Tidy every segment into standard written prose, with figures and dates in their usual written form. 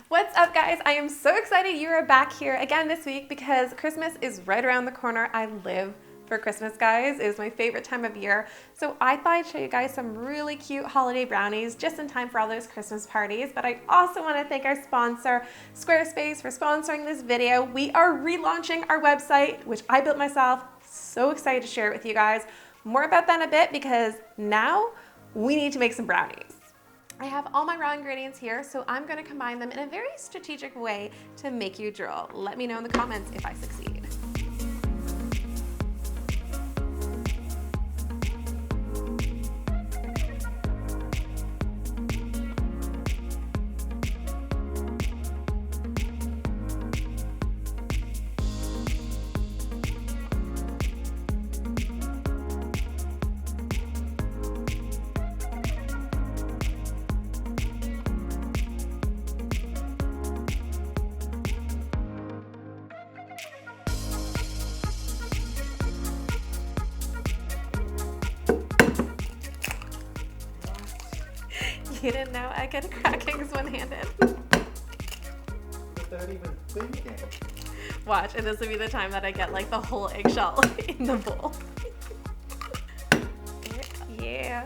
What's up, guys? I am so excited you are back here again this week because Christmas is right around the corner. I live for Christmas, guys. It is my favorite time of year. So I thought I'd show you guys some really cute holiday brownies just in time for all those Christmas parties. But I also want to thank our sponsor, Squarespace, for sponsoring this video. We are relaunching our website, which I built myself. So excited to share it with you guys. More about that in a bit because now we need to make some brownies. I have all my raw ingredients here, so I'm going to combine them in a very strategic way to make you drool. Let me know in the comments if I succeed. You didn't know I could crack eggs one-handed? Without even thinking. Watch, and this will be the time that I get like the whole eggshell in the bowl. Yeah.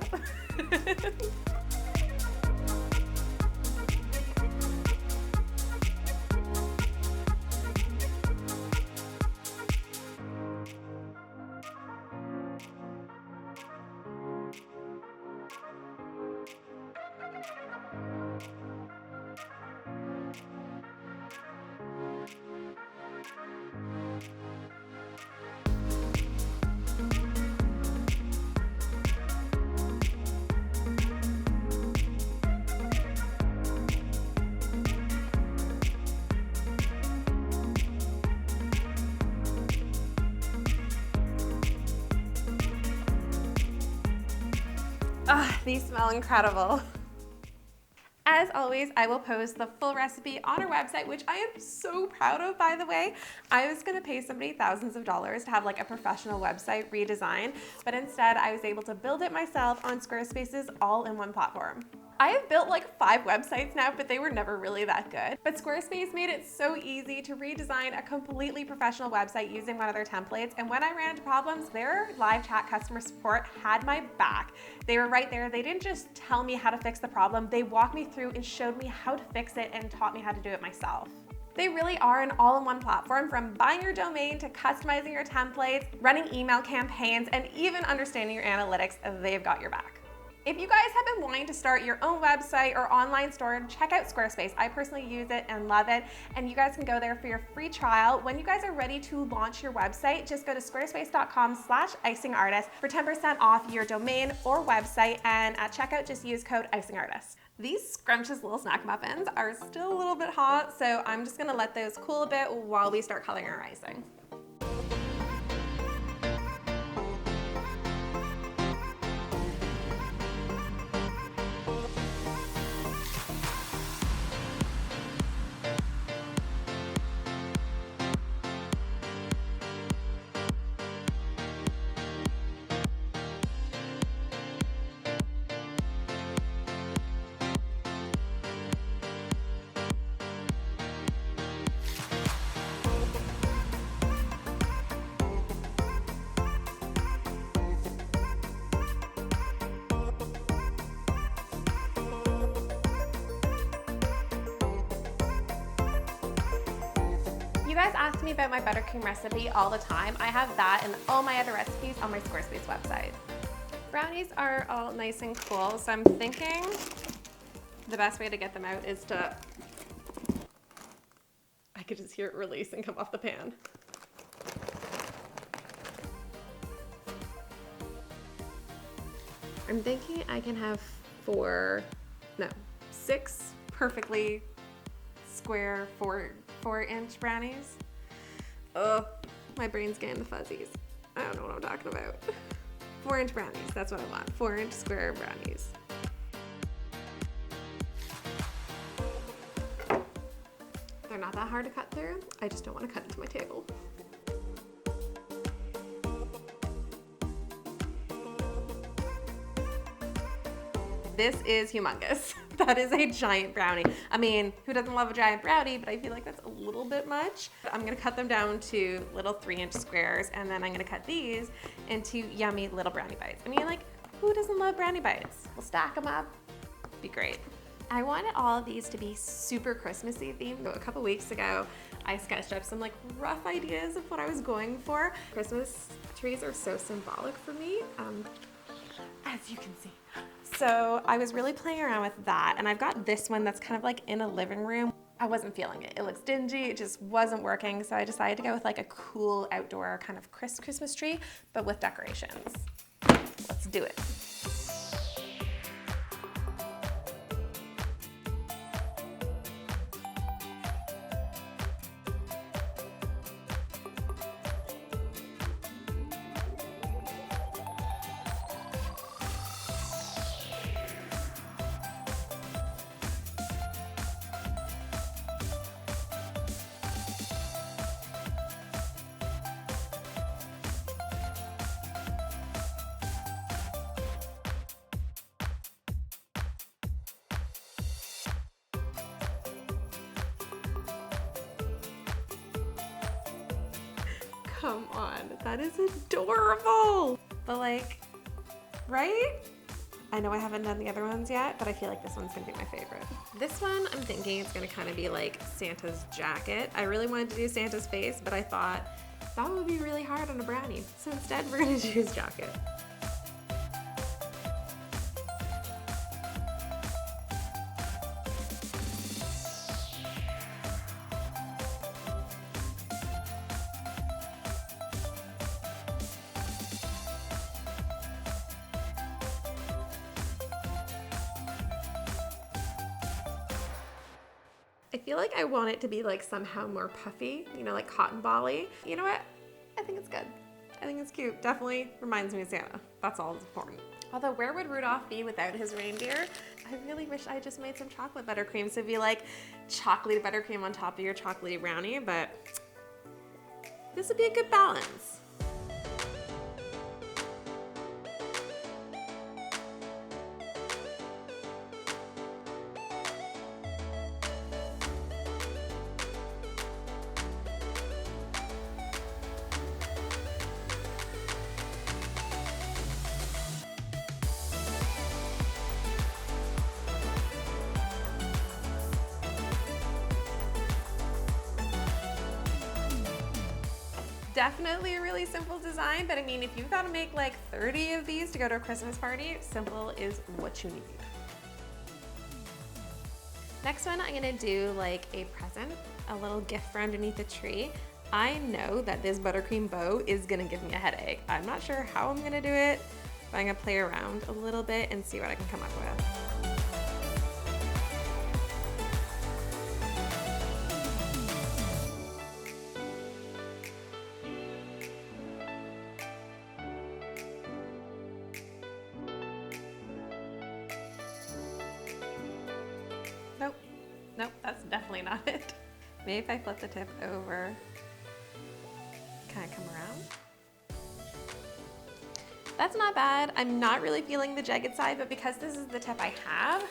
These smell incredible. As always, I will post the full recipe on our website, which I am so proud of, by the way. I was gonna pay somebody thousands of dollars to have like a professional website redesign, but instead I was able to build it myself on Squarespace's all-in-one platform. I have built like 5 websites now, but they were never really that good. But Squarespace made it so easy to redesign a completely professional website using one of their templates. And when I ran into problems, their live chat customer support had my back. They were right there. They didn't just tell me how to fix the problem. They walked me through and showed me how to fix it and taught me how to do it myself. They really are an all-in-one platform, from buying your domain to customizing your templates, running email campaigns, and even understanding your analytics. They've got your back. If you guys have been wanting to start your own website or online store, check out Squarespace. I personally use it and love it, and you guys can go there for your free trial. When you guys are ready to launch your website, just go to squarespace.com/icingartist for 10% off your domain or website, and at checkout, just use code icingartist. These scrumptious little snack muffins are still a little bit hot, so I'm just gonna let those cool a bit while we start coloring our icing. You guys ask me about my buttercream recipe all the time. I have that and all my other recipes on my Squarespace website. Brownies are all nice and cool, so I'm thinking the best way to get them out is to, I could just hear it release and come off the pan. I'm thinking I can have 6 perfectly square 4-inch brownies. Oh, my brain's getting the fuzzies. I don't know what I'm talking about. 4-inch brownies, that's what I want. 4-inch square brownies. They're not that hard to cut through. I just don't want to cut into my table. This is humongous. That is a giant brownie. I mean, who doesn't love a giant brownie, but I feel like that's a little bit much. I'm gonna cut them down to little 3-inch squares, and then I'm gonna cut these into yummy little brownie bites. I mean, like, who doesn't love brownie bites? We'll stack them up, be great. I wanted all of these to be super Christmassy themed. A couple weeks ago, I sketched up some like rough ideas of what I was going for. Christmas trees are so symbolic for me, as you can see. So I was really playing around with that, and I've got this one that's kind of like in a living room. I wasn't feeling it. It looks dingy, it just wasn't working, so I decided to go with like a cool outdoor kind of Christmas tree, but with decorations. Let's do it. Come on, that is adorable. But like, right? I know I haven't done the other ones yet, but I feel like this one's gonna be my favorite. This one, I'm thinking it's gonna kind of be like Santa's jacket. I really wanted to do Santa's face, but I thought that would be really hard on a brownie. So instead, we're gonna do his jacket. I feel like I want it to be like somehow more puffy, you know, like cotton ball-y. You know what? I think it's good. I think it's cute. Definitely reminds me of Santa. That's all that's important. Although where would Rudolph be without his reindeer? I really wish I just made some chocolate buttercream. So it'd be like chocolatey buttercream on top of your chocolatey brownie, but this would be a good balance. Definitely a really simple design, but I mean, if you've got to make like 30 of these to go to a Christmas party, simple is what you need. Next one, I'm gonna do like a present, a little gift for underneath the tree. I know that this buttercream bow is gonna give me a headache. I'm not sure how I'm gonna do it, but I'm gonna play around a little bit and see what I can come up with. Nope, that's definitely not it. Maybe if I flip the tip over, can I come around? That's not bad. I'm not really feeling the jagged side, but because this is the tip I have,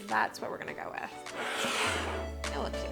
that's what we're gonna go with. It looks cute.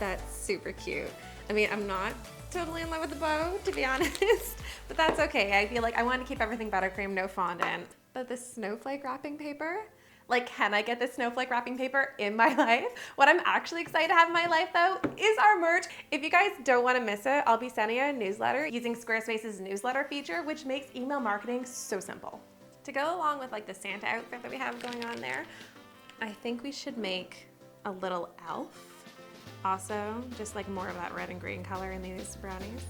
That's super cute. I mean, I'm not totally in love with the bow, to be honest, but that's okay. I feel like I want to keep everything buttercream, no fondant. But the snowflake wrapping paper, like, can I get this snowflake wrapping paper in my life? What I'm actually excited to have in my life though is our merch. If you guys don't want to miss it, I'll be sending you a newsletter using Squarespace's newsletter feature, which makes email marketing so simple. To go along with like the Santa outfit that we have going on there, I think we should make a little elf. Also, just like more of that red and green color in these brownies.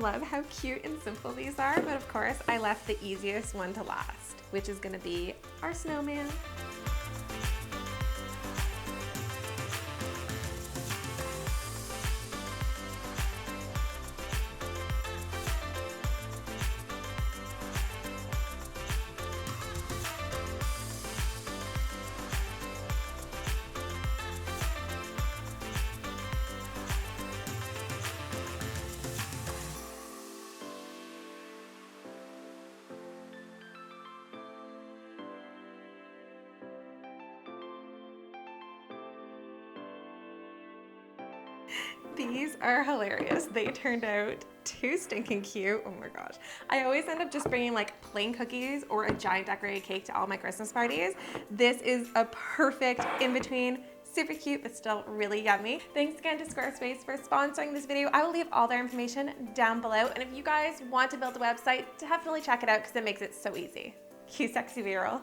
love how cute and simple these are, but of course I left the easiest one to last, which is gonna be our snowman. These are hilarious. They turned out too stinking cute. Oh my gosh. I always end up just bringing like plain cookies or a giant decorated cake to all my Christmas parties. This is a perfect in-between. Super cute, but still really yummy. Thanks again to Squarespace for sponsoring this video. I will leave all their information down below. And if you guys want to build a website, definitely check it out because it makes it so easy. Cue sexy viral.